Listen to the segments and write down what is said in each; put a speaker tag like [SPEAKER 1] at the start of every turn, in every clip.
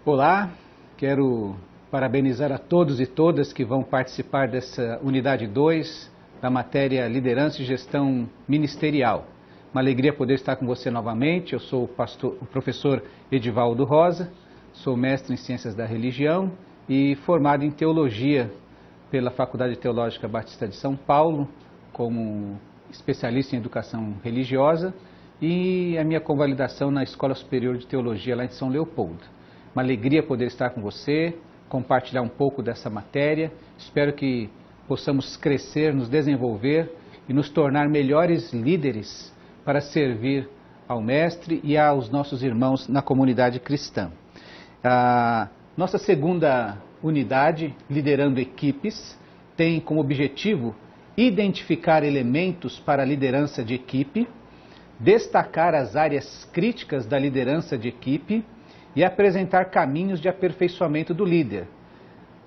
[SPEAKER 1] Olá, quero parabenizar a todos e todas que vão participar dessa unidade 2 da matéria Liderança e Gestão Ministerial. Uma alegria poder estar com você novamente. Eu sou o professor Edivaldo Rosa, sou mestre em Ciências da Religião e formado em Teologia pela Faculdade Teológica Batista de São Paulo, como especialista em Educação Religiosa, e a minha convalidação na Escola Superior de Teologia lá em São Leopoldo. Uma alegria poder estar com você, compartilhar um pouco dessa matéria. Espero que possamos crescer, nos desenvolver e nos tornar melhores líderes para servir ao Mestre e aos nossos irmãos na comunidade cristã. A nossa segunda unidade, Liderando Equipes, tem como objetivo identificar elementos para a liderança de equipe, destacar as áreas críticas da liderança de equipe e apresentar caminhos de aperfeiçoamento do líder.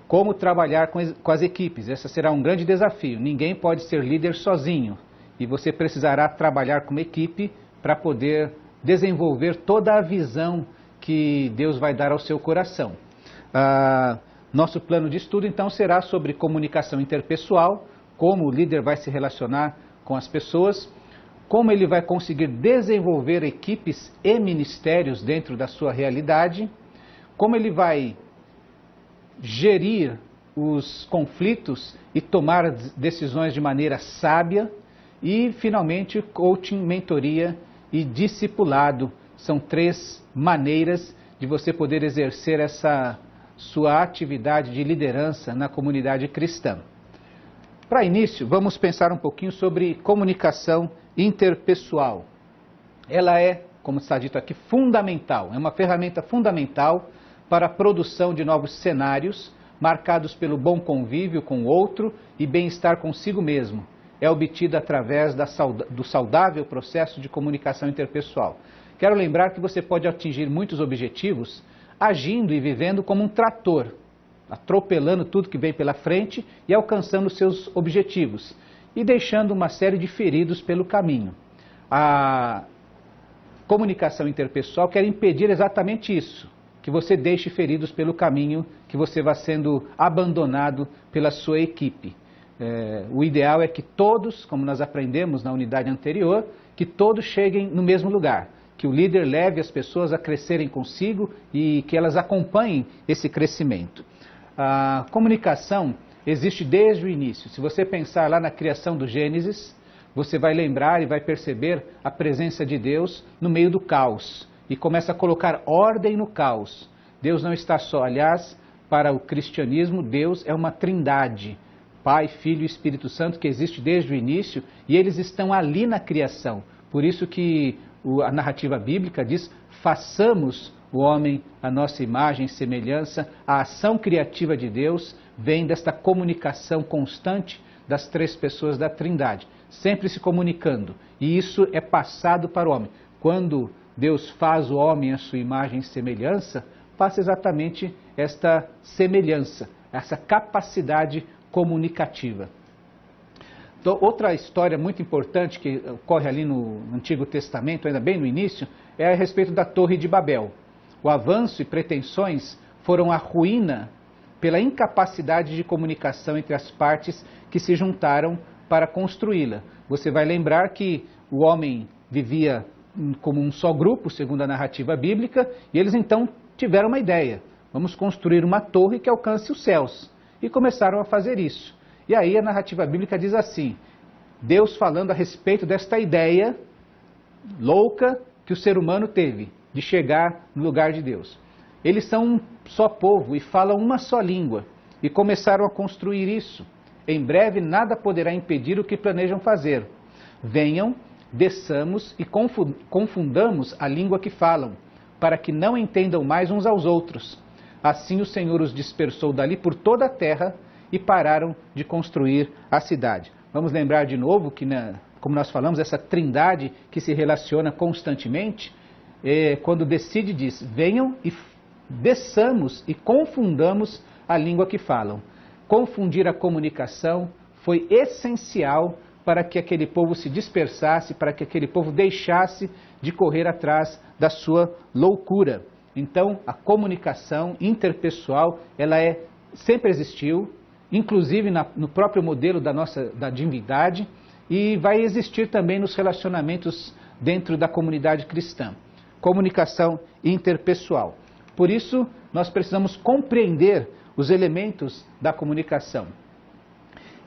[SPEAKER 1] Como trabalhar com as equipes? Esse será um grande desafio. Ninguém pode ser líder sozinho e você precisará trabalhar como equipe para poder desenvolver toda a visão que Deus vai dar ao seu coração. Nosso plano de estudo então será sobre comunicação interpessoal, como o líder vai se relacionar com as pessoas, como ele vai conseguir desenvolver equipes e ministérios dentro da sua realidade, como ele vai gerir os conflitos e tomar decisões de maneira sábia, e finalmente coaching, mentoria e discipulado. São 3 maneiras de você poder exercer essa sua atividade de liderança na comunidade cristã. Para início, vamos pensar um pouquinho sobre comunicação interpessoal. Ela é, como está dito aqui, fundamental. É uma ferramenta fundamental para a produção de novos cenários, marcados pelo bom convívio com o outro e bem-estar consigo mesmo. É obtida através do saudável processo de comunicação interpessoal. Quero lembrar que você pode atingir muitos objetivos agindo e vivendo como um trator, atropelando tudo que vem pela frente e alcançando seus objetivos, e deixando uma série de feridos pelo caminho. A comunicação interpessoal quer impedir exatamente isso, que você deixe feridos pelo caminho, que você vá sendo abandonado pela sua equipe. O ideal é que todos, como nós aprendemos na unidade anterior, que todos cheguem no mesmo lugar, que o líder leve as pessoas a crescerem consigo e que elas acompanhem esse crescimento. A comunicação existe desde o início. Se você pensar lá na criação do Gênesis, você vai lembrar e vai perceber a presença de Deus no meio do caos e começa a colocar ordem no caos. Deus não está só. Aliás, para o cristianismo, Deus é uma trindade, Pai, Filho e Espírito Santo, que existe desde o início, e eles estão ali na criação. Por isso que a narrativa bíblica diz: façamos o homem à nossa imagem e semelhança. A ação criativa de Deus vem desta comunicação constante das 3 pessoas da Trindade, sempre se comunicando. E isso é passado para o homem. Quando Deus faz o homem à sua imagem e semelhança, passa exatamente esta semelhança, essa capacidade comunicativa. Então, outra história muito importante que ocorre ali no Antigo Testamento, ainda bem no início, é a respeito da Torre de Babel. O avanço e pretensões foram a ruína pela incapacidade de comunicação entre as partes que se juntaram para construí-la. Você vai lembrar que o homem vivia como um só grupo, segundo a narrativa bíblica, e eles então tiveram uma ideia: vamos construir uma torre que alcance os céus. E começaram a fazer isso. E aí a narrativa bíblica diz assim: Deus falando a respeito desta ideia louca que o ser humano teve de chegar no lugar de Deus. Eles são um só povo e falam uma só língua e começaram a construir isso. Em breve nada poderá impedir o que planejam fazer. Venham, desçamos e confundamos a língua que falam, para que não entendam mais uns aos outros. Assim o Senhor os dispersou dali por toda a terra e pararam de construir a cidade. Vamos lembrar de novo que, como nós falamos, essa trindade que se relaciona constantemente, quando decide, diz: venham e desçamos e confundamos a língua que falam. Confundir a comunicação foi essencial para que aquele povo se dispersasse, para que aquele povo deixasse de correr atrás da sua loucura. Então, a comunicação interpessoal, ela sempre existiu, inclusive no próprio modelo da divindade, e vai existir também nos relacionamentos dentro da comunidade cristã. Comunicação interpessoal. Por isso, nós precisamos compreender os elementos da comunicação.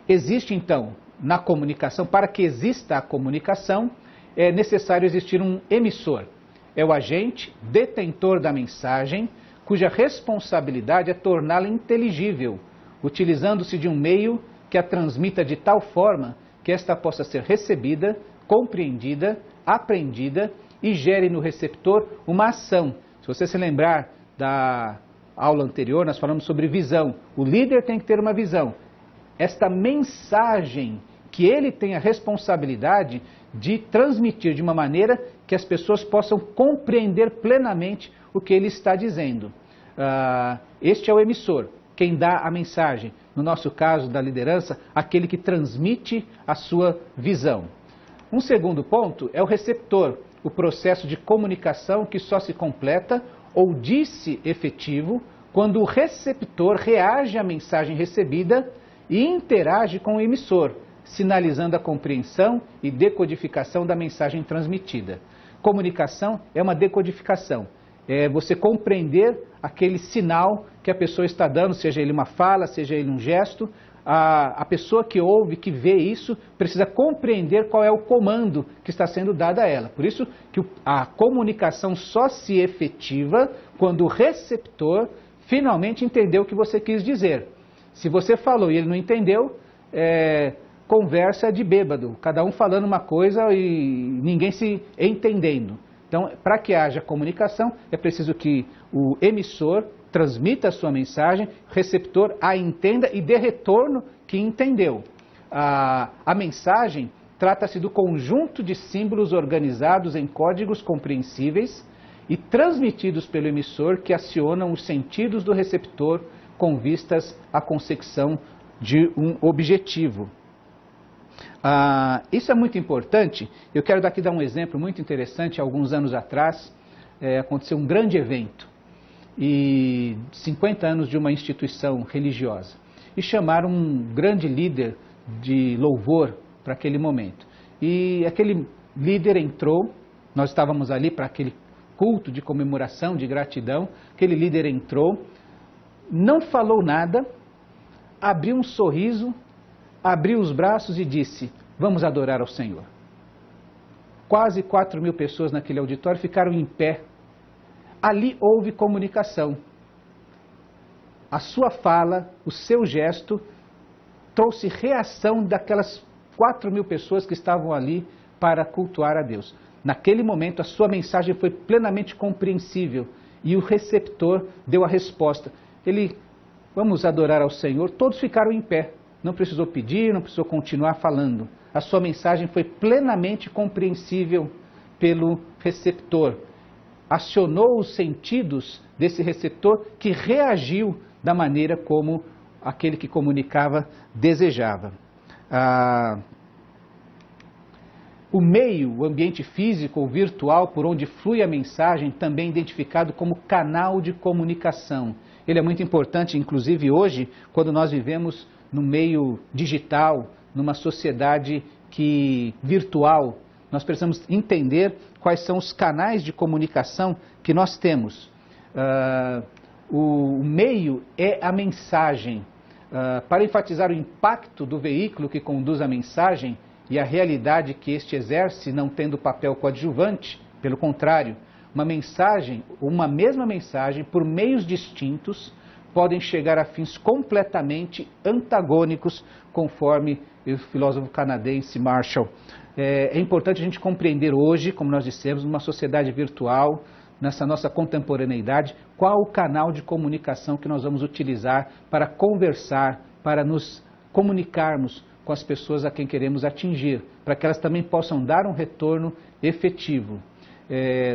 [SPEAKER 1] Existe, então, na comunicação, para que exista a comunicação, é necessário existir um emissor. É o agente detentor da mensagem, cuja responsabilidade é torná-la inteligível, utilizando-se de um meio que a transmita de tal forma que esta possa ser recebida, compreendida, aprendida e gere no receptor uma ação. Se você se lembrar da aula anterior, nós falamos sobre visão. O líder tem que ter uma visão. Esta mensagem que ele tem a responsabilidade de transmitir de uma maneira que as pessoas possam compreender plenamente o que ele está dizendo. Este é o emissor, quem dá a mensagem. No nosso caso da liderança, aquele que transmite a sua visão. Um segundo ponto é o receptor, o processo de comunicação que só se completa ou diz-se efetivo quando o receptor reage à mensagem recebida e interage com o emissor, sinalizando a compreensão e decodificação da mensagem transmitida. Comunicação é uma decodificação, é você compreender aquele sinal que a pessoa está dando, seja ele uma fala, seja ele um gesto. A pessoa que ouve, que vê isso, precisa compreender qual é o comando que está sendo dado a ela. Por isso que a comunicação só se efetiva quando o receptor finalmente entendeu o que você quis dizer. Se você falou e ele não entendeu, conversa de bêbado, cada um falando uma coisa e ninguém se entendendo. Então, para que haja comunicação, é preciso que o emissor transmita a sua mensagem, o receptor a entenda e dê retorno que entendeu. A mensagem trata-se do conjunto de símbolos organizados em códigos compreensíveis e transmitidos pelo emissor que acionam os sentidos do receptor com vistas à consecução de um objetivo. Isso é muito importante. Eu quero daqui dar um exemplo muito interessante. Alguns anos atrás, aconteceu um grande evento, e 50 anos de uma instituição religiosa, e chamaram um grande líder de louvor para aquele momento. E aquele líder entrou, nós estávamos ali para aquele culto de comemoração, de gratidão. Aquele líder entrou, não falou nada, abriu um sorriso, abriu os braços e disse: vamos adorar ao Senhor. Quase 4.000 pessoas naquele auditório ficaram em pé. Ali houve comunicação. A sua fala, o seu gesto, trouxe reação daquelas 4.000 pessoas que estavam ali para cultuar a Deus. Naquele momento, a sua mensagem foi plenamente compreensível e o receptor deu a resposta. Vamos adorar ao Senhor. Todos ficaram em pé. Não precisou pedir, não precisou continuar falando. A sua mensagem foi plenamente compreensível pelo receptor. Acionou os sentidos desse receptor que reagiu da maneira como aquele que comunicava desejava. O meio, o ambiente físico ou virtual por onde flui a mensagem, também identificado como canal de comunicação. Ele é muito importante, inclusive hoje, quando nós vivemos no meio digital, numa sociedade virtual. Nós precisamos entender quais são os canais de comunicação que nós temos. O meio é a mensagem. Para enfatizar o impacto do veículo que conduz a mensagem e a realidade que este exerce, não tendo papel coadjuvante, pelo contrário, uma mesma mensagem, por meios distintos, podem chegar a fins completamente antagônicos, conforme o filósofo canadense Marshall. É importante a gente compreender hoje, como nós dissemos, numa sociedade virtual, nessa nossa contemporaneidade, qual o canal de comunicação que nós vamos utilizar para conversar, para nos comunicarmos com as pessoas a quem queremos atingir, para que elas também possam dar um retorno efetivo.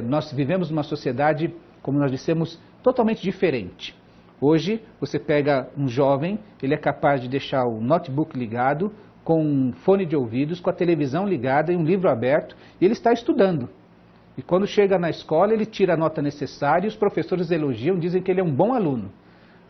[SPEAKER 1] Nós vivemos numa sociedade, como nós dissemos, totalmente diferente. Hoje, você pega um jovem, ele é capaz de deixar o notebook ligado, com um fone de ouvidos, com a televisão ligada e um livro aberto, e ele está estudando. E quando chega na escola, ele tira a nota necessária e os professores elogiam, dizem que ele é um bom aluno.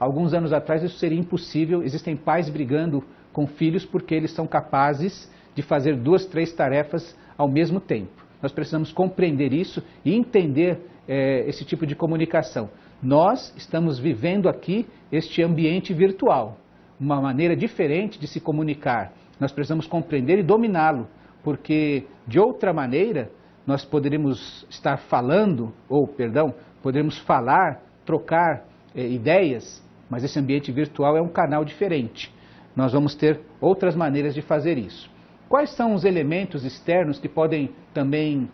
[SPEAKER 1] Alguns anos atrás isso seria impossível, existem pais brigando com filhos porque eles são capazes de fazer 2, 3 tarefas ao mesmo tempo. Nós precisamos compreender isso e entender esse tipo de comunicação. Nós estamos vivendo aqui este ambiente virtual, uma maneira diferente de se comunicar. Nós precisamos compreender e dominá-lo, porque de outra maneira nós poderíamos estar falando, poderíamos falar, trocar ideias, mas esse ambiente virtual é um canal diferente. Nós vamos ter outras maneiras de fazer isso. Quais são os elementos externos que podem também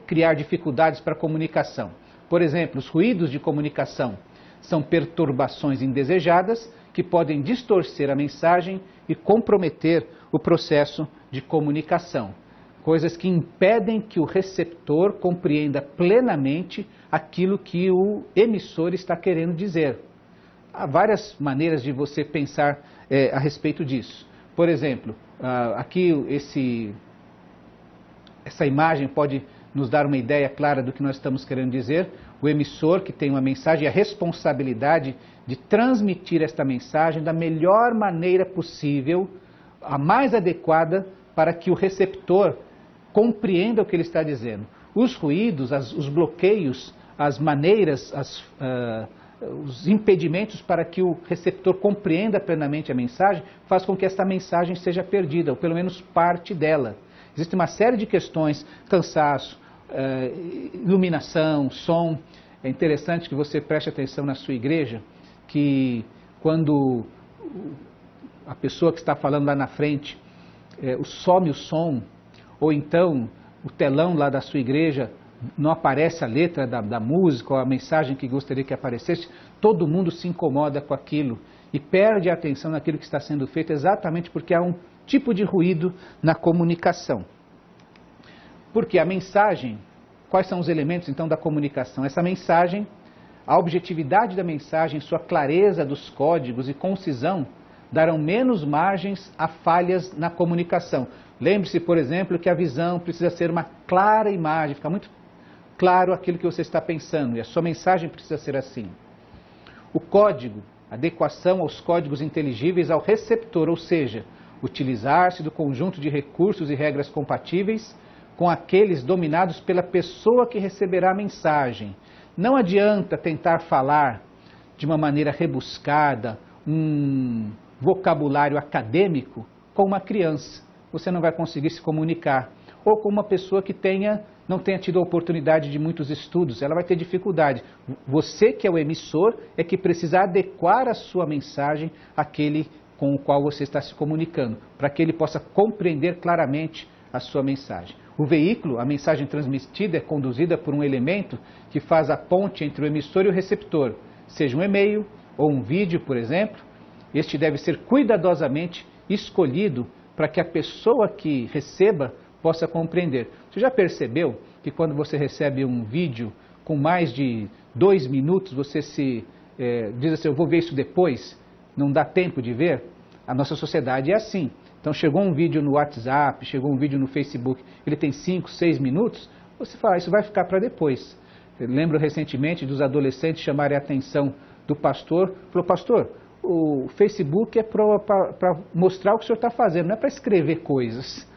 [SPEAKER 1] criar dificuldades para a comunicação? Por exemplo, os ruídos de comunicação são perturbações indesejadas que podem distorcer a mensagem e comprometer o processo de comunicação. Coisas que impedem que o receptor compreenda plenamente aquilo que o emissor está querendo dizer. Há várias maneiras de você pensar a respeito disso. Por exemplo, aqui essa imagem pode nos dar uma ideia clara do que nós estamos querendo dizer. O emissor, que tem uma mensagem, a responsabilidade de transmitir esta mensagem da melhor maneira possível, a mais adequada para que o receptor compreenda o que ele está dizendo. Os ruídos, os bloqueios, as maneiras, os impedimentos para que o receptor compreenda plenamente a mensagem, faz com que esta mensagem seja perdida, ou pelo menos parte dela. Existe uma série de questões, cansaço, iluminação, som. É interessante que você preste atenção na sua igreja, que quando a pessoa que está falando lá na frente some o som, ou então o telão lá da sua igreja não aparece a letra da música ou a mensagem que gostaria que aparecesse, todo mundo se incomoda com aquilo e perde a atenção naquilo que está sendo feito exatamente porque há um tipo de ruído na comunicação. Porque a mensagem, quais são os elementos então da comunicação? Essa mensagem, a objetividade da mensagem, sua clareza dos códigos e concisão darão menos margens a falhas na comunicação. Lembre-se, por exemplo, que a visão precisa ser uma clara imagem, ficar muito claro aquilo que você está pensando, e a sua mensagem precisa ser assim. O código, adequação aos códigos inteligíveis ao receptor, ou seja, utilizar-se do conjunto de recursos e regras compatíveis com aqueles dominados pela pessoa que receberá a mensagem. Não adianta tentar falar de uma maneira rebuscada, um vocabulário acadêmico com uma criança. Você não vai conseguir se comunicar. Ou com uma pessoa que não tenha tido a oportunidade de muitos estudos, ela vai ter dificuldade. Você, que é o emissor, é que precisa adequar a sua mensagem àquele com o qual você está se comunicando, para que ele possa compreender claramente a sua mensagem. O veículo, a mensagem transmitida, é conduzida por um elemento que faz a ponte entre o emissor e o receptor, seja um e-mail ou um vídeo, por exemplo. Este deve ser cuidadosamente escolhido para que a pessoa que receba possa compreender. Você já percebeu que quando você recebe um vídeo com mais de 2 minutos, você diz assim, eu vou ver isso depois, não dá tempo de ver? A nossa sociedade é assim. Então chegou um vídeo no WhatsApp, chegou um vídeo no Facebook, ele tem 5, 6 minutos, você fala, isso vai ficar para depois. Eu lembro recentemente dos adolescentes chamarem a atenção do pastor, falou, pastor, o Facebook é para mostrar o que o senhor está fazendo, não é para escrever coisas.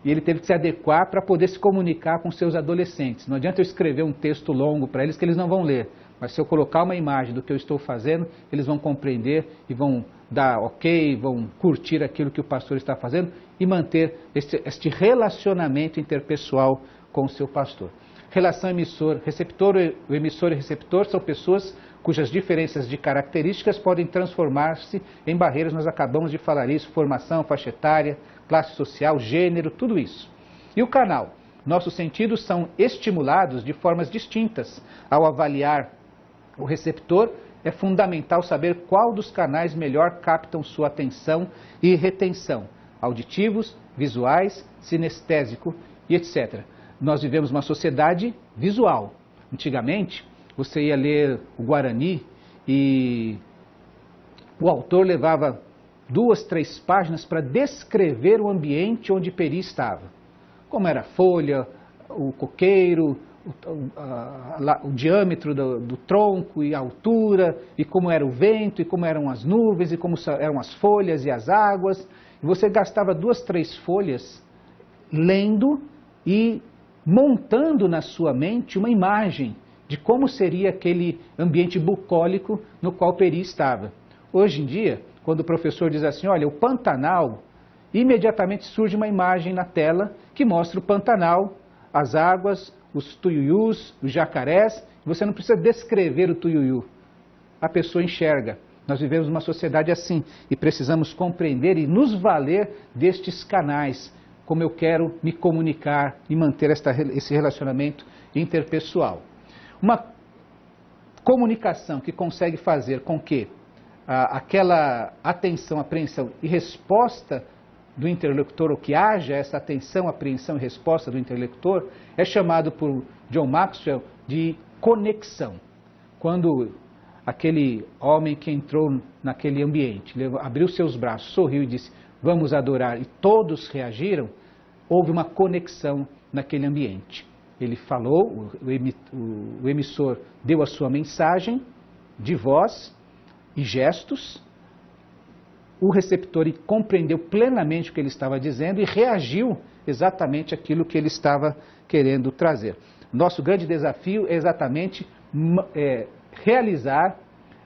[SPEAKER 1] E ele teve que se adequar para poder se comunicar com seus adolescentes. Não adianta eu escrever um texto longo para eles que eles não vão ler. Mas se eu colocar uma imagem do que eu estou fazendo, eles vão compreender e vão dar ok, vão curtir aquilo que o pastor está fazendo e manter este relacionamento interpessoal com o seu pastor. Relação emissor-receptor, o emissor e receptor são pessoas cujas diferenças de características podem transformar-se em barreiras, nós acabamos de falar isso, formação, faixa etária, classe social, gênero, tudo isso. E o canal? Nossos sentidos são estimulados de formas distintas. Ao avaliar o receptor, é fundamental saber qual dos canais melhor captam sua atenção e retenção, auditivos, visuais, sinestésico e etc. Nós vivemos uma sociedade visual. Antigamente, você ia ler o Guarani e o autor levava 2, 3 páginas para descrever o ambiente onde Peri estava. Como era a folha, o coqueiro, o diâmetro do tronco e a altura, e como era o vento, e como eram as nuvens, e como eram as folhas e as águas. E você gastava 2, 3 folhas lendo e montando na sua mente uma imagem de como seria aquele ambiente bucólico no qual Peri estava. Hoje em dia, quando o professor diz assim, olha, o Pantanal, imediatamente surge uma imagem na tela que mostra o Pantanal, as águas, os tuiuius, os jacarés. Você não precisa descrever o tuiuiu, a pessoa enxerga. Nós vivemos numa sociedade assim e precisamos compreender e nos valer destes canais, como eu quero me comunicar e manter esse relacionamento interpessoal. Uma comunicação que consegue fazer com que aquela atenção, apreensão e resposta do interlocutor, ou que haja essa atenção, apreensão e resposta do interlocutor, é chamado por John Maxwell de conexão. Quando aquele homem que entrou naquele ambiente, abriu seus braços, sorriu e disse, vamos adorar, e todos reagiram, houve uma conexão naquele ambiente. Ele falou, o emissor deu a sua mensagem de voz e gestos, o receptor compreendeu plenamente o que ele estava dizendo e reagiu exatamente àquilo que ele estava querendo trazer. Nosso grande desafio é exatamente realizar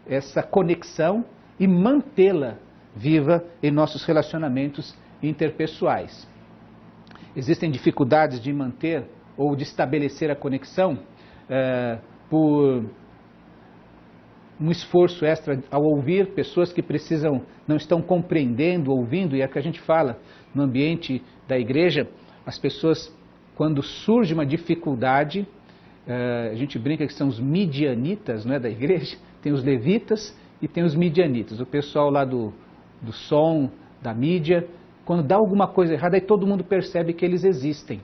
[SPEAKER 1] essa conexão e mantê-la viva em nossos relacionamentos interpessoais. Existem dificuldades de manter ou de estabelecer a conexão por um esforço extra ao ouvir pessoas que não estão compreendendo, ouvindo, e é o que a gente fala no ambiente da igreja, as pessoas, quando surge uma dificuldade, a gente brinca que são os midianitas, não é, da igreja, tem os levitas e tem os midianitas, o pessoal lá do som, da mídia, quando dá alguma coisa errada, aí todo mundo percebe que eles existem,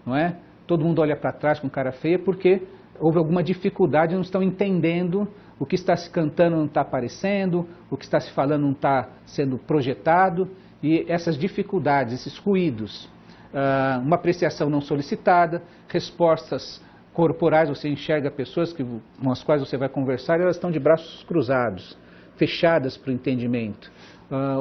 [SPEAKER 1] não é? Todo mundo olha para trás com cara feia porque houve alguma dificuldade, não estão entendendo, o que está se cantando não está aparecendo, o que está se falando não está sendo projetado, e essas dificuldades, esses ruídos, uma apreciação não solicitada, respostas corporais, você enxerga pessoas com as quais você vai conversar, elas estão de braços cruzados, fechadas para o entendimento,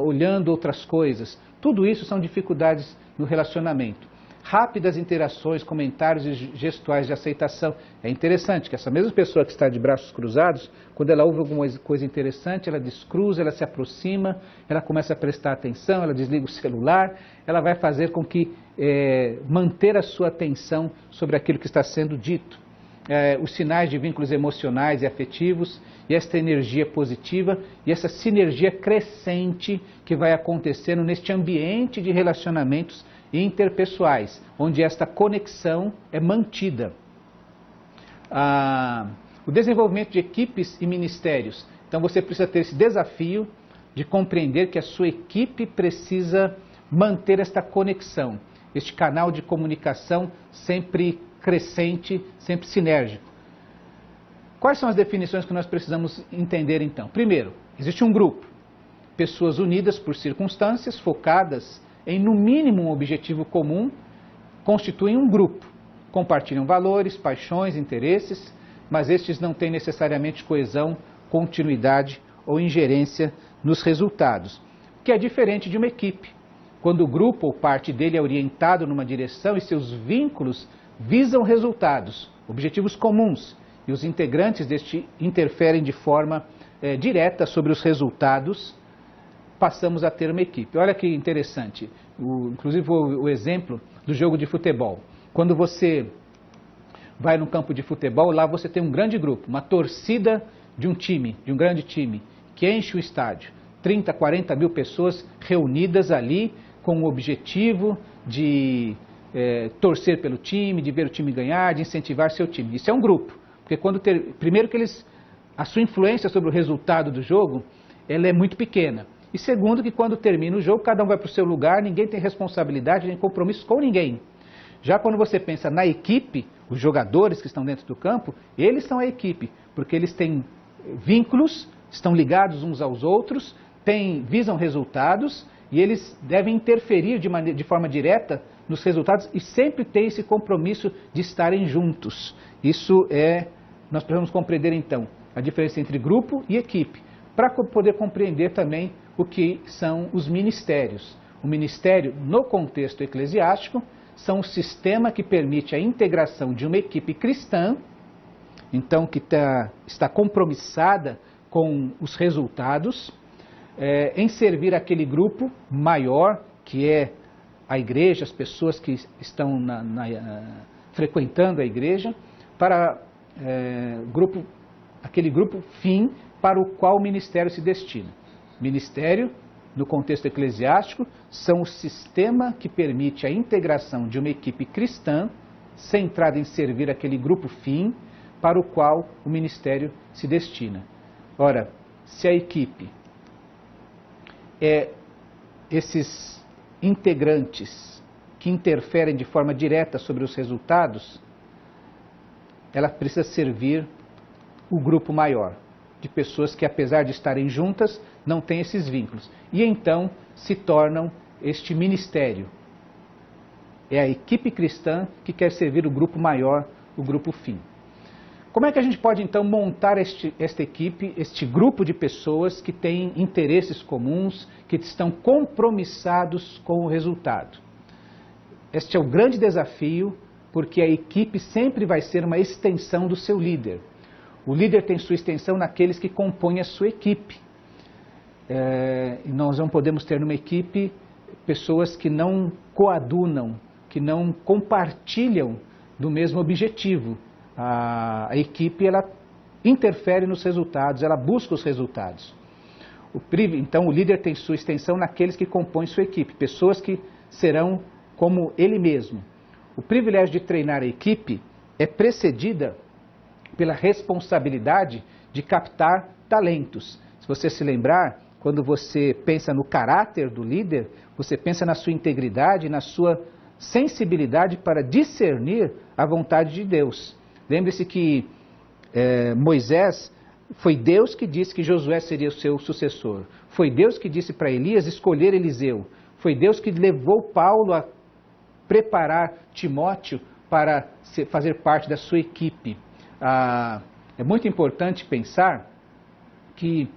[SPEAKER 1] olhando outras coisas. Tudo isso são dificuldades no relacionamento. Rápidas interações, comentários e gestuais de aceitação. É interessante que essa mesma pessoa que está de braços cruzados, quando ela ouve alguma coisa interessante, ela descruza, ela se aproxima, ela começa a prestar atenção, ela desliga o celular, ela vai fazer com que manter a sua atenção sobre aquilo que está sendo dito. Os sinais de vínculos emocionais e afetivos, e esta energia positiva e essa sinergia crescente que vai acontecendo neste ambiente de relacionamentos interpessoais, onde esta conexão é mantida. O desenvolvimento de equipes e ministérios. Então você precisa ter esse desafio de compreender que a sua equipe precisa manter esta conexão, este canal de comunicação sempre crescente, sempre sinérgico. Quais são as definições que nós precisamos entender então? Primeiro, existe um grupo, pessoas unidas por circunstâncias, focadas em no mínimo um objetivo comum, constituem um grupo, compartilham valores, paixões, interesses, mas estes não têm necessariamente coesão, continuidade ou ingerência nos resultados, que é diferente de uma equipe, quando o grupo ou parte dele é orientado numa direção e seus vínculos visam resultados, objetivos comuns, e os integrantes deste interferem de forma direta sobre os resultados, passamos a ter uma equipe. Olha que interessante, inclusive o exemplo do jogo de futebol. Quando você vai no campo de futebol, lá você tem um grande grupo, uma torcida de um time, de um grande time, que enche o estádio. 30, 40 mil pessoas reunidas ali com o objetivo de torcer pelo time, de ver o time ganhar, de incentivar seu time. Isso é um grupo, porque primeiro que a sua influência sobre o resultado do jogo, ela é muito pequena. E segundo que quando termina o jogo, cada um vai para o seu lugar, ninguém tem responsabilidade nem compromisso com ninguém. Já quando você pensa na equipe, os jogadores que estão dentro do campo, eles são a equipe, porque eles têm vínculos, estão ligados uns aos outros, visam resultados e eles devem interferir de forma direta nos resultados e sempre tem esse compromisso de estarem juntos. Nós precisamos compreender então a diferença entre grupo e equipe, para poder compreender também o que são os ministérios. O ministério, no contexto eclesiástico, são o sistema que permite a integração de uma equipe cristã, então que está compromissada com os resultados, em servir aquele grupo maior, que é a igreja, as pessoas que estão frequentando a igreja, para aquele grupo fim para o qual o ministério se destina. Ministério, no contexto eclesiástico, são o sistema que permite a integração de uma equipe cristã, centrada em servir aquele grupo fim, para o qual o ministério se destina. Ora, se a equipe esses integrantes que interferem de forma direta sobre os resultados, ela precisa servir o grupo maior, de pessoas que, apesar de estarem juntas, não têm esses vínculos. E então se tornam este ministério. É a equipe cristã que quer servir o grupo maior, o grupo fim. Como é que a gente pode então montar esta equipe, este grupo de pessoas que têm interesses comuns, que estão compromissados com o resultado? Este é o grande desafio, porque a equipe sempre vai ser uma extensão do seu líder. O líder tem sua extensão naqueles que compõem a sua equipe. Nós não podemos ter numa equipe pessoas que não coadunam, que não compartilham do mesmo objetivo. A equipe, ela interfere nos resultados, ela busca os resultados. Então o líder tem sua extensão naqueles que compõem sua equipe, pessoas que serão como ele mesmo. O privilégio de treinar a equipe é precedida pela responsabilidade de captar talentos. Se você se lembrar, quando você pensa no caráter do líder, você pensa na sua integridade, na sua sensibilidade para discernir a vontade de Deus. Lembre-se que Moisés, foi Deus que disse que Josué seria o seu sucessor. Foi Deus que disse para Elias escolher Eliseu. Foi Deus que levou Paulo a preparar Timóteo para fazer parte da sua equipe. É muito importante pensar que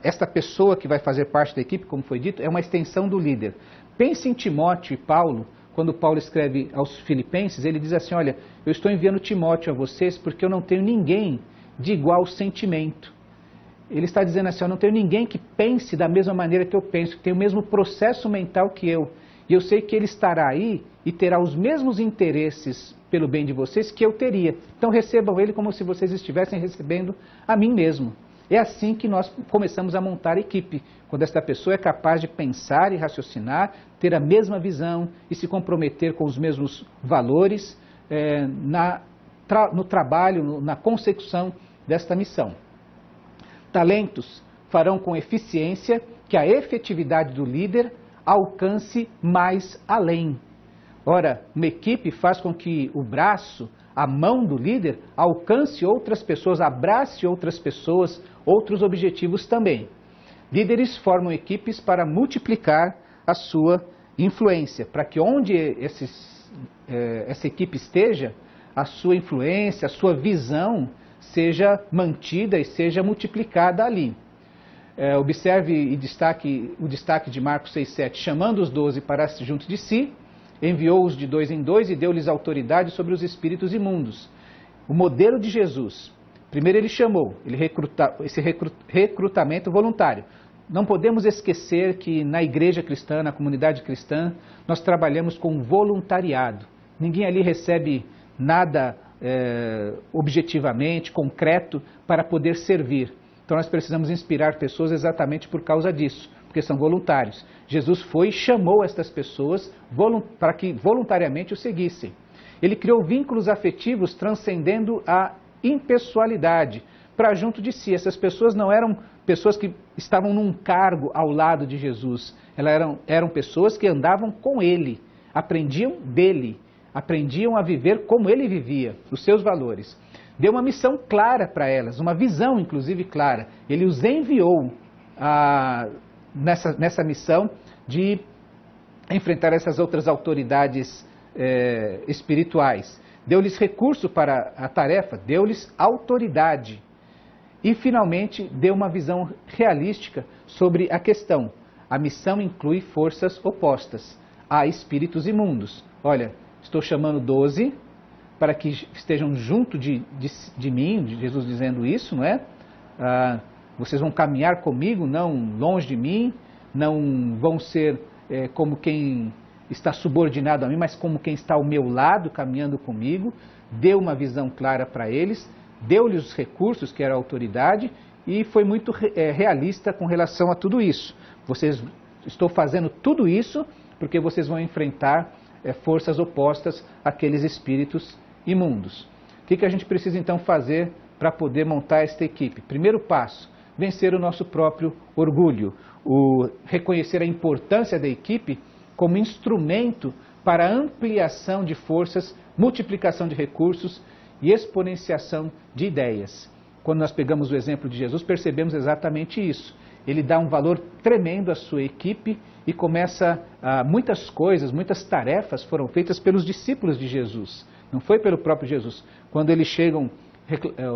[SPEAKER 1] esta pessoa que vai fazer parte da equipe, como foi dito, é uma extensão do líder. Pense em Timóteo e Paulo. Quando Paulo escreve aos Filipenses, ele diz assim, olha, eu estou enviando Timóteo a vocês porque eu não tenho ninguém de igual sentimento. Ele está dizendo assim, eu não tenho ninguém que pense da mesma maneira que eu penso, que tem o mesmo processo mental que eu. E eu sei que ele estará aí e terá os mesmos interesses pelo bem de vocês que eu teria. Então recebam ele como se vocês estivessem recebendo a mim mesmo. É assim que nós começamos a montar a equipe, quando esta pessoa é capaz de pensar e raciocinar, ter a mesma visão e se comprometer com os mesmos valores no trabalho, na consecução desta missão. Talentos farão com eficiência que a efetividade do líder alcance mais além. Ora, uma equipe faz com que o braço, a mão do líder, alcance outras pessoas, abrace outras pessoas, outros objetivos também. Líderes formam equipes para multiplicar a sua influência, para que onde essa equipe esteja, a sua influência, a sua visão seja mantida e seja multiplicada ali. Observe e o destaque de Marcos 6,7, chamando os 12 para junto de si, enviou-os de 2 em 2 e deu-lhes autoridade sobre os espíritos imundos. O modelo de Jesus, primeiro ele chamou, esse recrutamento voluntário. Não podemos esquecer que na igreja cristã, na comunidade cristã, nós trabalhamos com voluntariado. Ninguém ali recebe nada objetivamente, concreto, para poder servir. Então nós precisamos inspirar pessoas exatamente por causa disso, porque são voluntários. Jesus foi e chamou estas pessoas para que voluntariamente o seguissem. Ele criou vínculos afetivos transcendendo a impessoalidade para junto de si. Essas pessoas não eram pessoas que estavam num cargo ao lado de Jesus. Elas eram pessoas que andavam com ele, aprendiam dele, aprendiam a viver como ele vivia, os seus valores. Deu uma missão clara para elas, uma visão inclusive clara. Ele os enviou nessa missão de enfrentar essas outras autoridades espirituais. Deu-lhes recurso para a tarefa, deu-lhes autoridade. E, finalmente, deu uma visão realística sobre a questão. A missão inclui forças opostas. Há espíritos imundos. Olha, estou chamando 12 para que estejam junto de mim, de Jesus dizendo isso, não é? Vocês vão caminhar comigo, não longe de mim, não vão ser como quem está subordinado a mim, mas como quem está ao meu lado, caminhando comigo. Deu uma visão clara para eles, deu-lhes os recursos, que era a autoridade, e foi muito realista com relação a tudo isso. Estou fazendo tudo isso porque vocês vão enfrentar forças opostas àqueles espíritos imundos. O que a gente precisa então fazer para poder montar esta equipe? Primeiro passo, vencer o nosso próprio orgulho, reconhecer a importância da equipe como instrumento para ampliação de forças, multiplicação de recursos e exponenciação de ideias. Quando nós pegamos o exemplo de Jesus, percebemos exatamente isso. Ele dá um valor tremendo à sua equipe e começa muitas coisas, muitas tarefas foram feitas pelos discípulos de Jesus. Não foi pelo próprio Jesus. Quando eles chegam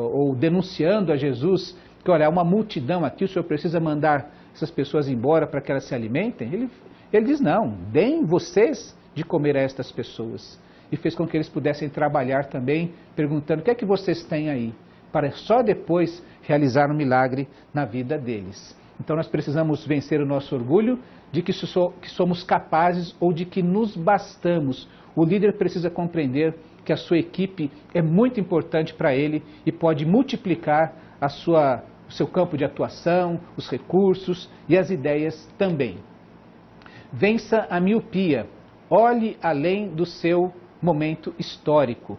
[SPEAKER 1] ou denunciando a Jesus, que olha, há uma multidão aqui, o senhor precisa mandar essas pessoas embora para que elas se alimentem? Ele diz, não, deem vocês de comer a estas pessoas. E fez com que eles pudessem trabalhar também, perguntando, o que é que vocês têm aí? Para só depois realizar um milagre na vida deles. Então nós precisamos vencer o nosso orgulho de que somos capazes ou de que nos bastamos. O líder precisa compreender que a sua equipe é muito importante para ele e pode multiplicar o seu campo de atuação, os recursos e as ideias também. Vença a miopia. Olhe além do seu momento histórico.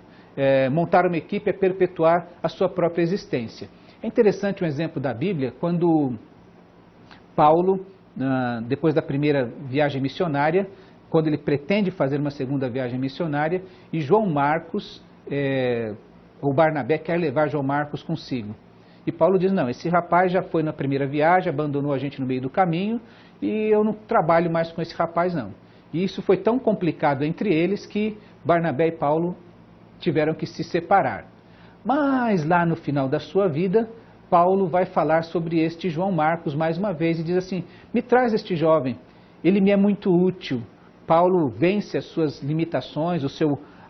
[SPEAKER 1] Montar uma equipe é perpetuar a sua própria existência. É interessante um exemplo da Bíblia, quando Paulo, depois da primeira viagem missionária, quando ele pretende fazer uma segunda viagem missionária, e João Marcos, ou Barnabé, quer levar João Marcos consigo. E Paulo diz, não, esse rapaz já foi na primeira viagem, abandonou a gente no meio do caminho, e eu não trabalho mais com esse rapaz não. E isso foi tão complicado entre eles que Barnabé e Paulo tiveram que se separar. Mas lá no final da sua vida, Paulo vai falar sobre este João Marcos mais uma vez e diz assim, me traz este jovem, ele me é muito útil. Paulo vence as suas limitações,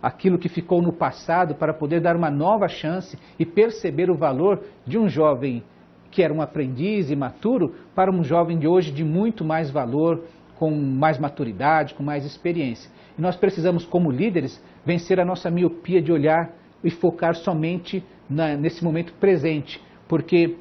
[SPEAKER 1] aquilo que ficou no passado para poder dar uma nova chance e perceber o valor de um jovem que era um aprendiz imaturo para um jovem de hoje de muito mais valor, com mais maturidade, com mais experiência. E nós precisamos, como líderes, vencer a nossa miopia de olhar e focar somente nesse momento presente, porque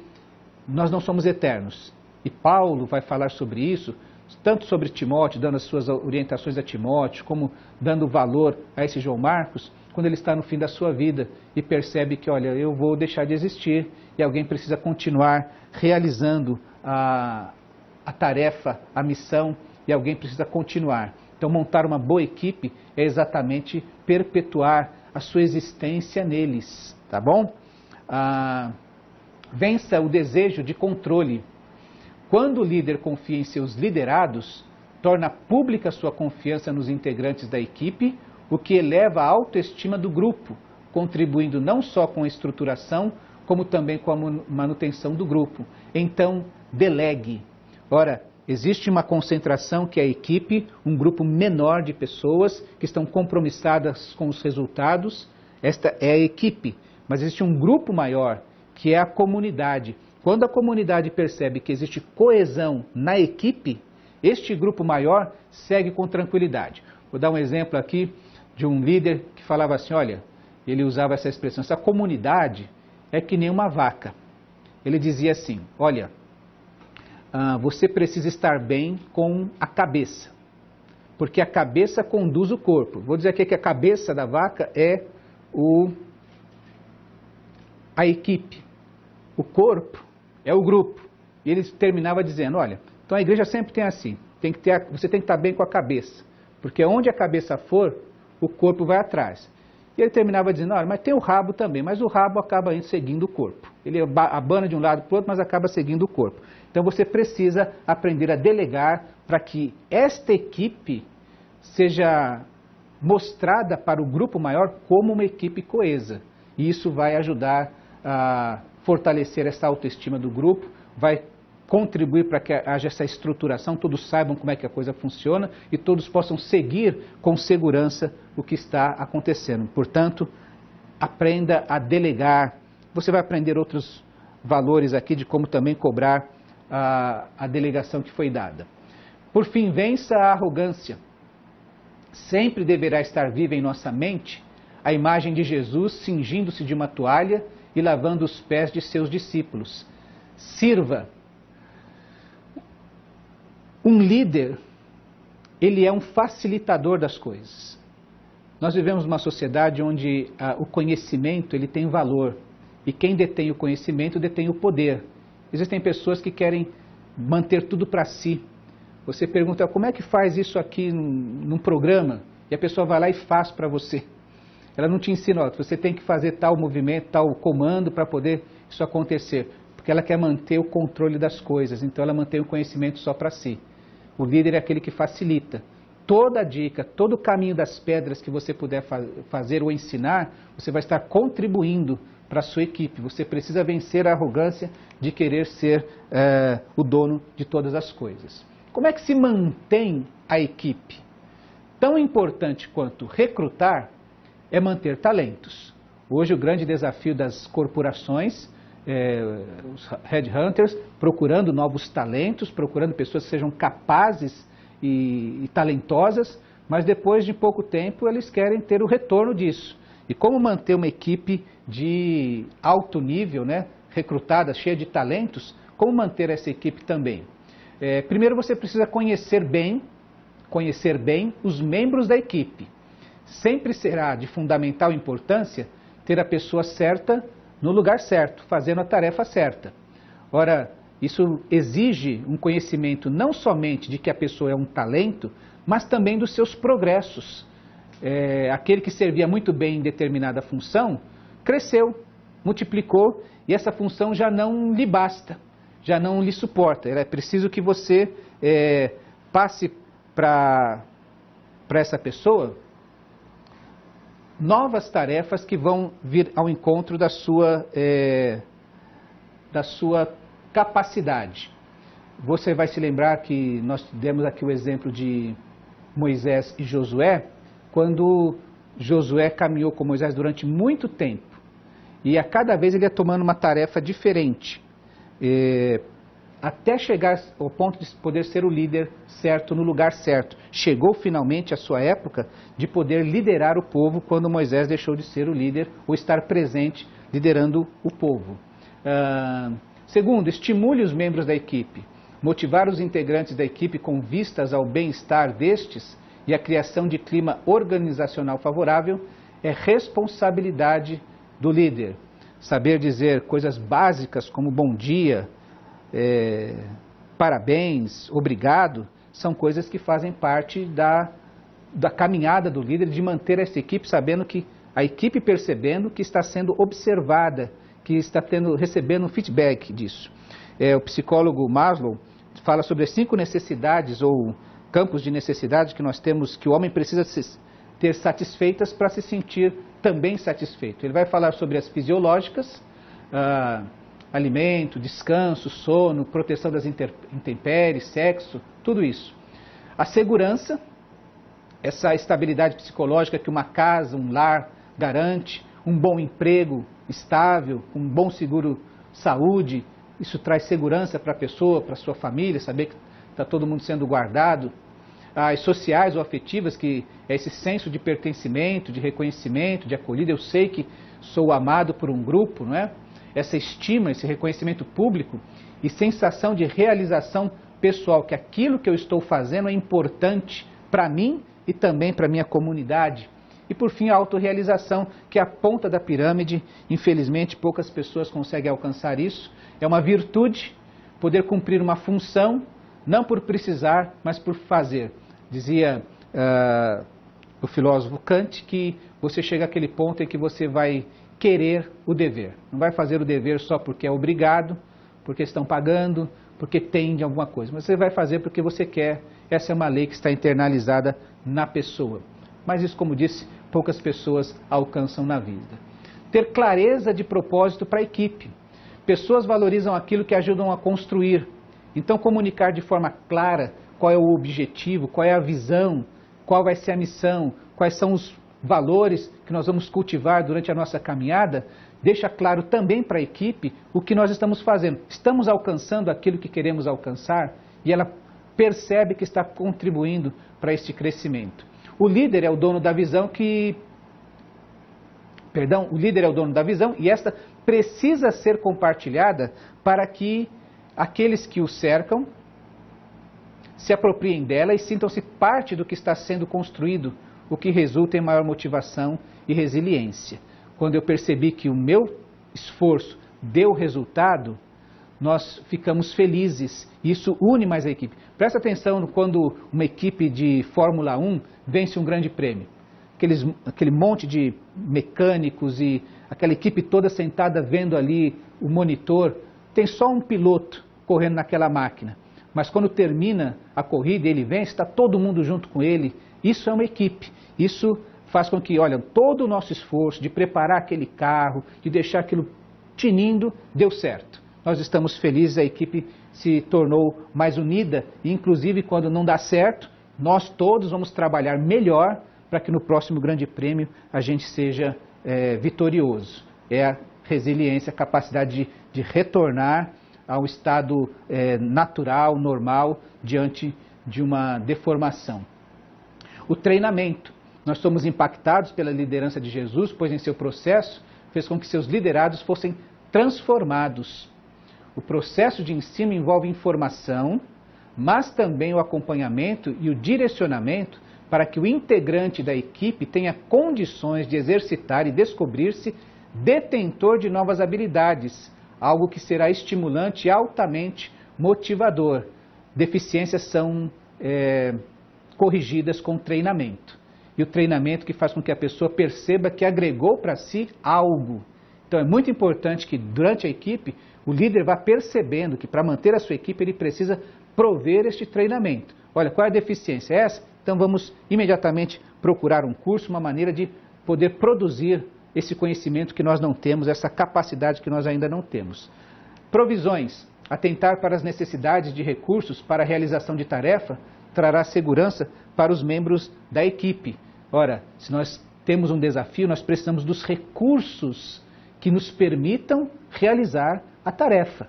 [SPEAKER 1] nós não somos eternos. E Paulo vai falar sobre isso, tanto sobre Timóteo, dando as suas orientações a Timóteo, como dando valor a esse João Marcos, quando ele está no fim da sua vida e percebe que, olha, eu vou deixar de existir e alguém precisa continuar realizando a tarefa, a missão, e alguém precisa continuar. Então, montar uma boa equipe é exatamente perpetuar a sua existência neles, tá bom? Vença o desejo de controle. Quando o líder confia em seus liderados, torna pública sua confiança nos integrantes da equipe, o que eleva a autoestima do grupo, contribuindo não só com a estruturação, como também com a manutenção do grupo. Então, delegue. Ora, existe uma concentração que é a equipe, um grupo menor de pessoas que estão compromissadas com os resultados. Esta é a equipe, mas existe um grupo maior, que é a comunidade. Quando a comunidade percebe que existe coesão na equipe, este grupo maior segue com tranquilidade. Vou dar um exemplo aqui de um líder que falava assim, olha, ele usava essa expressão, essa comunidade é que nem uma vaca. Ele dizia assim, olha, você precisa estar bem com a cabeça, porque a cabeça conduz o corpo. Vou dizer aqui que a cabeça da vaca é a equipe, o corpo é o grupo. E ele terminava dizendo, olha, então a igreja sempre tem assim, você tem que estar bem com a cabeça, porque onde a cabeça for, o corpo vai atrás. E ele terminava dizendo, olha, mas tem o rabo também, mas o rabo acaba seguindo o corpo. Ele abana de um lado para o outro, mas acaba seguindo o corpo. Então você precisa aprender a delegar para que esta equipe seja mostrada para o grupo maior como uma equipe coesa. E isso vai ajudar a fortalecer essa autoestima do grupo, vai contribuir para que haja essa estruturação, todos saibam como é que a coisa funciona e todos possam seguir com segurança o que está acontecendo. Portanto, aprenda a delegar. Você vai aprender outros valores aqui de como também cobrar a delegação que foi dada. Por fim, vença a arrogância. Sempre deverá estar viva em nossa mente a imagem de Jesus cingindo-se de uma toalha e lavando os pés de seus discípulos. Sirva. Um líder, ele é um facilitador das coisas. Nós vivemos numa sociedade onde o conhecimento ele tem valor. E quem detém o conhecimento detém o poder. Existem pessoas que querem manter tudo para si. Você pergunta, como é que faz isso aqui num programa? E a pessoa vai lá e faz para você. Ela não te ensina, ó, você tem que fazer tal movimento, tal comando para poder isso acontecer. Porque ela quer manter o controle das coisas, então ela mantém o conhecimento só para si. O líder é aquele que facilita. Toda dica, todo o caminho das pedras que você puder fazer ou ensinar, você vai estar contribuindo para a sua equipe. Você precisa vencer a arrogância de querer ser o dono de todas as coisas. Como é que se mantém a equipe? Tão importante quanto recrutar é manter talentos. Hoje o grande desafio das corporações, os headhunters, procurando novos talentos, procurando pessoas que sejam capazes e talentosas, mas depois de pouco tempo eles querem ter o retorno disso. E como manter uma equipe de alto nível, né, recrutada, cheia de talentos, como manter essa equipe também? Primeiro você precisa conhecer bem os membros da equipe. Sempre será de fundamental importância ter a pessoa certa no lugar certo, fazendo a tarefa certa. Ora, isso exige um conhecimento não somente de que a pessoa é um talento, mas também dos seus progressos. Aquele que servia muito bem em determinada função, cresceu, multiplicou e essa função já não lhe basta, já não lhe suporta. É preciso que você passe para essa pessoa novas tarefas que vão vir ao encontro da sua capacidade. Você vai se lembrar que nós demos aqui o exemplo de Moisés e Josué, quando Josué caminhou com Moisés durante muito tempo, e a cada vez ele ia tomando uma tarefa diferente, até chegar ao ponto de poder ser o líder certo no lugar certo. Chegou finalmente a sua época de poder liderar o povo quando Moisés deixou de ser o líder ou estar presente liderando o povo. Segundo, estimule os membros da equipe. Motivar os integrantes da equipe com vistas ao bem-estar destes e a criação de clima organizacional favorável é responsabilidade do líder. Saber dizer coisas básicas como bom dia, parabéns, obrigado, são coisas que fazem parte da caminhada do líder, de manter essa equipe sabendo que a equipe percebendo que está sendo observada, que está recebendo feedback disso. O psicólogo Maslow fala sobre as 5 necessidades ou campos de necessidade que nós temos, que o homem precisa ter satisfeitas para se sentir também satisfeito. Ele vai falar sobre as fisiológicas, alimento, descanso, sono, proteção das intempéries, sexo, tudo isso. A segurança, essa estabilidade psicológica que uma casa, um lar garante, um bom emprego estável, um bom seguro saúde, isso traz segurança para a pessoa, para a sua família, saber que está todo mundo sendo guardado. As sociais ou afetivas, que é esse senso de pertencimento, de reconhecimento, de acolhida, eu sei que sou amado por um grupo, não é? Essa estima, esse reconhecimento público e sensação de realização pessoal, que aquilo que eu estou fazendo é importante para mim e também para a minha comunidade. E por fim a autorrealização, que é a ponta da pirâmide. Infelizmente poucas pessoas conseguem alcançar isso. É uma virtude poder cumprir uma função, não por precisar, mas por fazer. Dizia o filósofo Kant que você chega àquele ponto em que você vai querer o dever. Não vai fazer o dever só porque é obrigado, porque estão pagando, porque tem de alguma coisa. Mas você vai fazer porque você quer Essa é uma lei que está internalizada na pessoa. Mas isso, como disse, poucas pessoas alcançam na vida. Ter clareza de propósito para a equipe. Pessoas valorizam aquilo que ajudam a construir. Então, comunicar de forma clara qual é o objetivo, qual é a visão, qual vai ser a missão, quais são os valores que nós vamos cultivar durante a nossa caminhada, deixa claro também para a equipe o que nós estamos fazendo. Estamos alcançando aquilo que queremos alcançar e ela percebe que está contribuindo para este crescimento. O líder é o dono da visão o líder é o dono da visão e esta precisa ser compartilhada para que aqueles que o cercam se apropriem dela e sintam-se parte do que está sendo construído, o que resulta em maior motivação e resiliência. Quando eu percebi que o meu esforço deu resultado, nós ficamos felizes. Isso une mais a equipe. Presta atenção quando uma equipe de Fórmula 1 vence um grande prêmio. Aquele monte de mecânicos e aquela equipe toda sentada vendo ali o monitor. Tem só um piloto correndo naquela máquina. Mas quando termina a corrida e ele vence, está todo mundo junto com ele. Isso é uma equipe. Isso faz com que, olha, todo o nosso esforço de preparar aquele carro, de deixar aquilo tinindo, deu certo. Nós estamos felizes, a equipe se tornou mais unida e, inclusive, quando não dá certo, nós todos vamos trabalhar melhor para que no próximo grande prêmio a gente seja vitorioso. É a resiliência, a capacidade de retornar ao estado natural, normal, diante de uma deformação. O treinamento. Nós somos impactados pela liderança de Jesus, pois em seu processo fez com que seus liderados fossem transformados. O processo de ensino envolve informação, mas também o acompanhamento e o direcionamento para que o integrante da equipe tenha condições de exercitar e descobrir-se detentor de novas habilidades, algo que será estimulante e altamente motivador. Deficiências são corrigidas com treinamento. E o treinamento que faz com que a pessoa perceba que agregou para si algo. Então é muito importante que durante a equipe o líder vá percebendo que para manter a sua equipe ele precisa prover este treinamento. Olha, qual é a deficiência? É essa? Então vamos imediatamente procurar um curso, uma maneira de poder produzir esse conhecimento que nós não temos, essa capacidade que nós ainda não temos. Provisões. Atentar para as necessidades de recursos para a realização de tarefa trará segurança para os membros da equipe. Ora, se nós temos um desafio, nós precisamos dos recursos que nos permitam realizar a tarefa.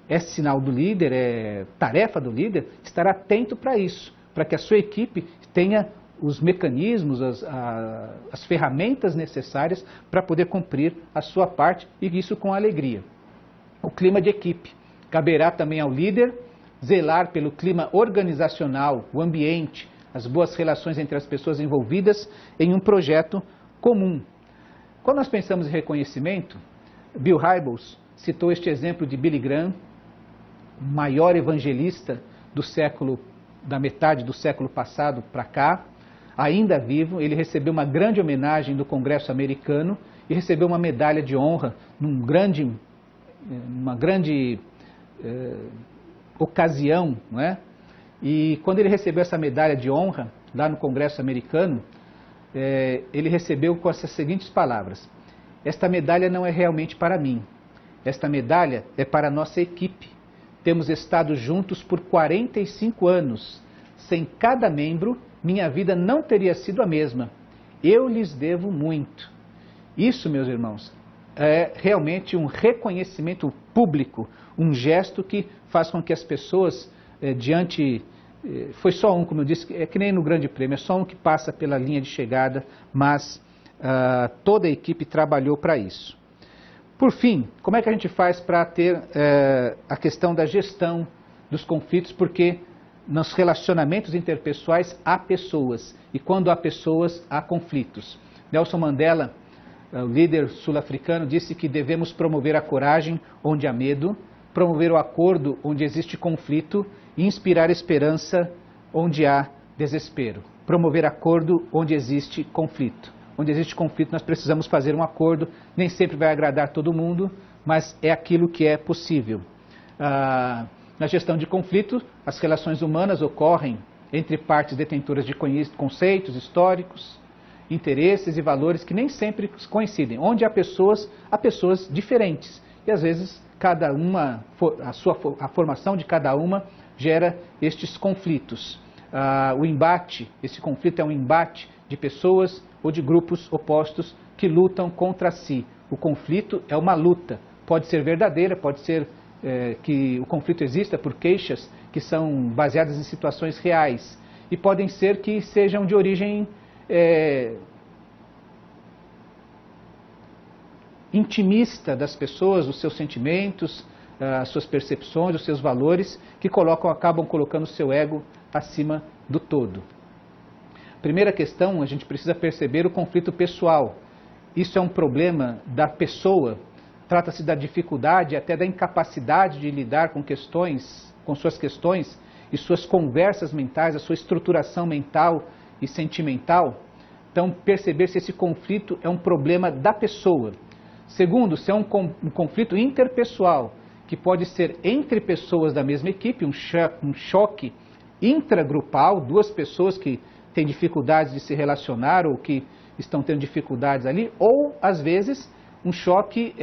[SPEAKER 1] É sinal do líder, é tarefa do líder estar atento para isso, para que a sua equipe tenha os mecanismos, as ferramentas necessárias para poder cumprir a sua parte e isso com alegria. O clima de equipe. Caberá também ao líder zelar pelo clima organizacional, o ambiente, as boas relações entre as pessoas envolvidas em um projeto comum. Quando nós pensamos em reconhecimento, Bill Hybels citou este exemplo de Billy Graham, maior evangelista da metade do século passado para cá, ainda vivo. Ele recebeu uma grande homenagem do Congresso americano e recebeu uma medalha de honra numa grande ocasião, não é? E quando ele recebeu essa medalha de honra lá no Congresso americano, ele recebeu com essas seguintes palavras: esta medalha não é realmente para mim, esta medalha é para a nossa equipe. Temos estado juntos por 45 anos. Sem cada membro, minha vida não teria sido a mesma. Eu lhes devo muito. Isso, meus irmãos, é realmente um reconhecimento público, um gesto que faz com que as pessoas, foi só um, como eu disse, é que nem no Grande Prêmio, é só um que passa pela linha de chegada, mas toda a equipe trabalhou para isso. Por fim, como é que a gente faz para ter a questão da gestão dos conflitos? Porque nos relacionamentos interpessoais há pessoas, e quando há pessoas, há conflitos. Nelson Mandela, o líder sul-africano, disse que devemos promover a coragem onde há medo, promover o acordo onde existe conflito e inspirar esperança onde há desespero. Promover acordo onde existe conflito. Onde existe conflito, nós precisamos fazer um acordo. Nem sempre vai agradar todo mundo, mas é aquilo que é possível. Na gestão de conflito, as relações humanas ocorrem entre partes detentoras de conceitos históricos, interesses e valores que nem sempre coincidem, onde há pessoas diferentes. E às vezes a formação de cada uma gera estes conflitos. O embate, esse conflito é um embate de pessoas ou de grupos opostos que lutam contra si. O conflito é uma luta, pode ser verdadeira, pode ser que o conflito exista por queixas que são baseadas em situações reais, e podem ser que sejam de origem intimista das pessoas, os seus sentimentos, as suas percepções, os seus valores, que acabam colocando o seu ego acima do todo. Primeira questão, a gente precisa perceber o conflito pessoal. Isso é um problema da pessoa, trata-se da dificuldade, até da incapacidade de lidar com suas questões e suas conversas mentais, a sua estruturação mental e sentimental. Então, perceber se esse conflito é um problema da pessoa. Segundo, se é um conflito interpessoal, que pode ser entre pessoas da mesma equipe, um choque intragrupal, duas pessoas que têm dificuldades de se relacionar ou que estão tendo dificuldades ali, ou, às vezes, um choque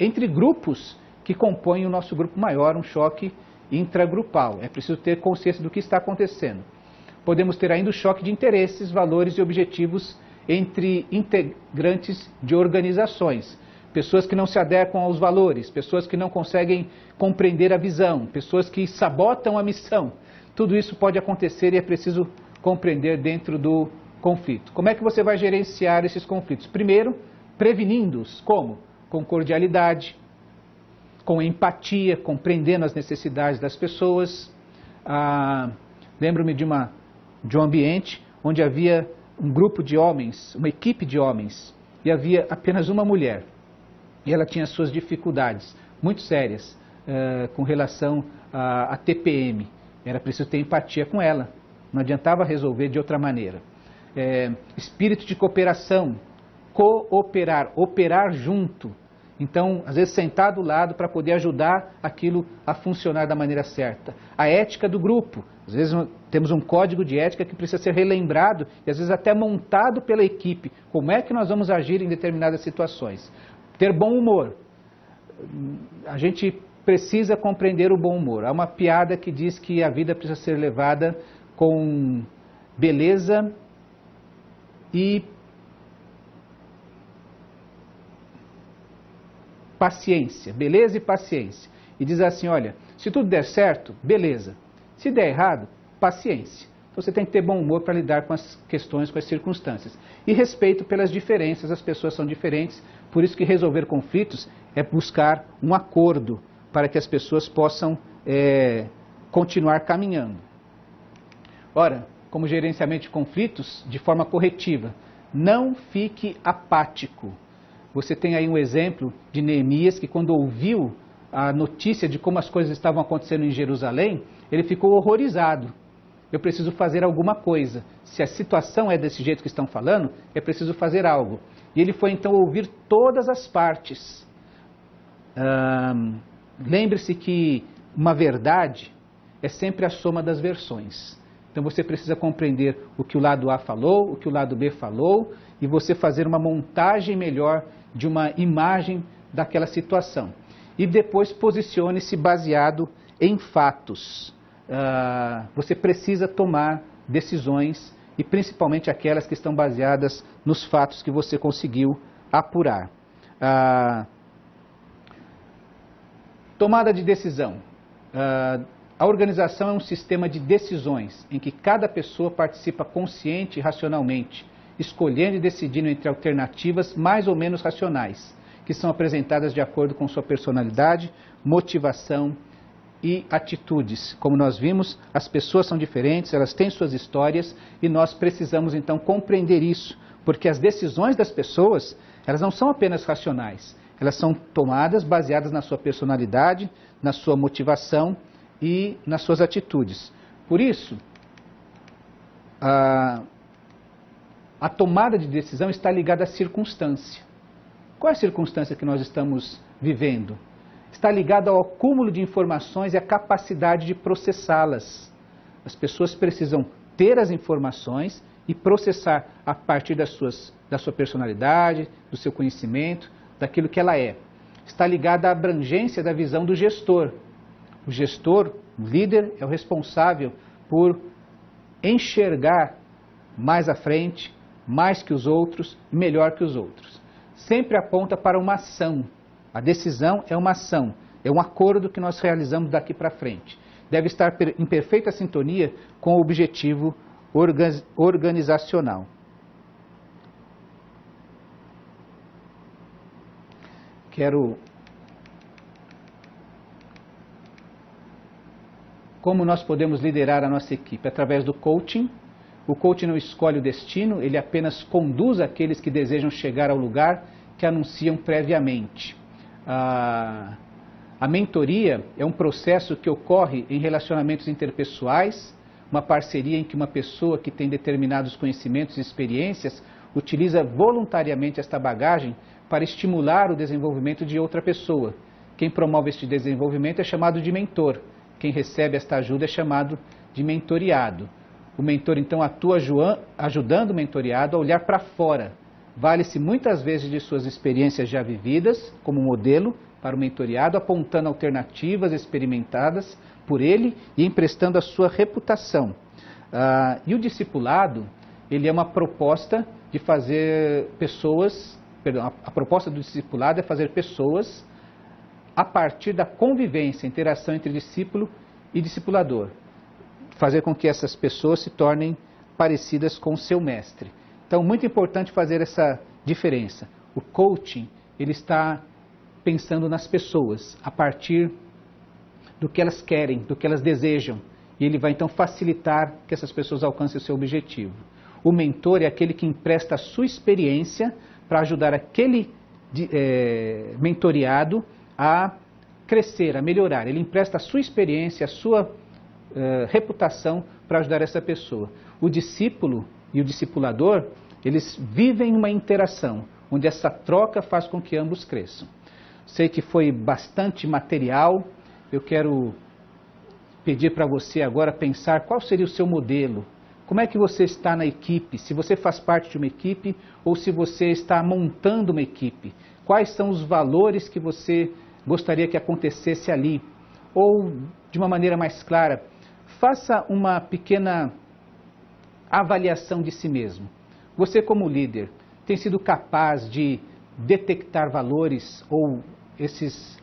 [SPEAKER 1] entre grupos que compõem o nosso grupo maior, um choque intragrupal. É preciso ter consciência do que está acontecendo. Podemos ter ainda o choque de interesses, valores e objetivos entre integrantes de organizações. Pessoas que não se adequam aos valores, pessoas que não conseguem compreender a visão, pessoas que sabotam a missão. Tudo isso pode acontecer e é preciso compreender dentro do conflito. Como é que você vai gerenciar esses conflitos? Primeiro, prevenindo-os. Como? Com cordialidade, com empatia, compreendendo as necessidades das pessoas. Lembro-me de um ambiente onde havia um grupo de homens, uma equipe de homens, e havia apenas uma mulher. E ela tinha suas dificuldades muito sérias com relação à TPM. Era preciso ter empatia com ela, não adiantava resolver de outra maneira. Espírito de cooperação, cooperar, operar junto. Então, às vezes, sentar do lado para poder ajudar aquilo a funcionar da maneira certa. A ética do grupo. Às vezes, temos um código de ética que precisa ser relembrado e, às vezes, até montado pela equipe. Como é que nós vamos agir em determinadas situações? Ter bom humor. A gente precisa compreender o bom humor. Há uma piada que diz que a vida precisa ser levada com beleza e paciência, beleza e paciência. E diz assim, olha, se tudo der certo, beleza. Se der errado, paciência. Então você tem que ter bom humor para lidar com as questões, com as circunstâncias. E respeito pelas diferenças, as pessoas são diferentes, por isso que resolver conflitos é buscar um acordo para que as pessoas possam continuar caminhando. Ora, como gerenciamento de conflitos, de forma corretiva, não fique apático. Você tem aí um exemplo de Neemias que, quando ouviu a notícia de como as coisas estavam acontecendo em Jerusalém, ele ficou horrorizado. Eu preciso fazer alguma coisa. Se a situação é desse jeito que estão falando, é preciso fazer algo. E ele foi então ouvir todas as partes. Lembre-se que uma verdade é sempre a soma das versões. Então você precisa compreender o que o lado A falou, o que o lado B falou, e você fazer uma montagem melhor de uma imagem daquela situação. E depois posicione-se baseado em fatos. Você precisa tomar decisões, e principalmente aquelas que estão baseadas nos fatos que você conseguiu apurar. Tomada de decisão. A organização é um sistema de decisões em que cada pessoa participa consciente e racionalmente, escolhendo e decidindo entre alternativas mais ou menos racionais, que são apresentadas de acordo com sua personalidade, motivação e atitudes. Como nós vimos, as pessoas são diferentes, elas têm suas histórias e nós precisamos então compreender isso, porque as decisões das pessoas, elas não são apenas racionais, elas são tomadas baseadas na sua personalidade, na sua motivação e nas suas atitudes. Por isso, a tomada de decisão está ligada à circunstância. Qual é a circunstância que nós estamos vivendo? Está ligada ao acúmulo de informações e à capacidade de processá-las. As pessoas precisam ter as informações e processar a partir da sua personalidade, do seu conhecimento, daquilo que ela é. Está ligada à abrangência da visão do gestor. O gestor, o líder, é o responsável por enxergar mais à frente, mais que os outros e melhor que os outros. Sempre aponta para uma ação. A decisão é uma ação, é um acordo que nós realizamos daqui para frente. Deve estar em perfeita sintonia com o objetivo organizacional. Como nós podemos liderar a nossa equipe? Através do coaching. O coaching não escolhe o destino, ele apenas conduz aqueles que desejam chegar ao lugar que anunciam previamente. A mentoria é um processo que ocorre em relacionamentos interpessoais, uma parceria em que uma pessoa que tem determinados conhecimentos e experiências utiliza voluntariamente esta bagagem para estimular o desenvolvimento de outra pessoa. Quem promove este desenvolvimento é chamado de mentor. Quem recebe esta ajuda é chamado de mentoriado. O mentor, então, atua ajudando o mentoriado a olhar para fora. Vale-se muitas vezes de suas experiências já vividas, como modelo para o mentoriado, apontando alternativas experimentadas por ele e emprestando a sua reputação. E o discipulado, ele é uma proposta de fazer pessoas, a proposta do discipulado é fazer pessoas a partir da convivência, interação entre discípulo e discipulador. Fazer com que essas pessoas se tornem parecidas com o seu mestre. Então, muito importante fazer essa diferença. O coaching, ele está pensando nas pessoas, a partir do que elas querem, do que elas desejam. E ele vai, então, facilitar que essas pessoas alcancem o seu objetivo. O mentor é aquele que empresta a sua experiência para ajudar aquele mentoriado a crescer, a melhorar. Ele empresta a sua experiência, a sua reputação para ajudar essa pessoa. O discípulo e o discipulador, eles vivem uma interação, onde essa troca faz com que ambos cresçam. Sei que foi bastante material, eu quero pedir para você agora pensar qual seria o seu modelo, como é que você está na equipe, se você faz parte de uma equipe ou se você está montando uma equipe, quais são os valores que você gostaria que acontecesse ali, ou de uma maneira mais clara, faça uma pequena avaliação de si mesmo. Você, como líder, tem sido capaz de detectar valores ou esses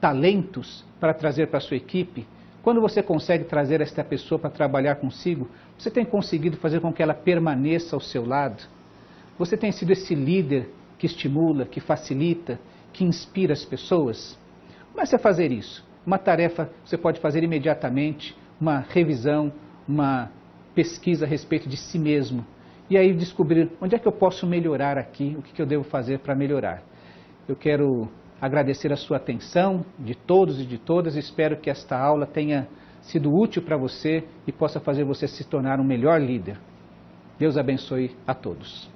[SPEAKER 1] talentos para trazer para a sua equipe? Quando você consegue trazer esta pessoa para trabalhar consigo, você tem conseguido fazer com que ela permaneça ao seu lado? Você tem sido esse líder que estimula, que facilita, que inspira as pessoas? Comece a fazer isso. Uma tarefa você pode fazer imediatamente, uma revisão, uma pesquisa a respeito de si mesmo. E aí descobrir onde é que eu posso melhorar aqui, o que eu devo fazer para melhorar. Eu quero agradecer a sua atenção, de todos e de todas. Espero que esta aula tenha sido útil para você e possa fazer você se tornar um melhor líder. Deus abençoe a todos.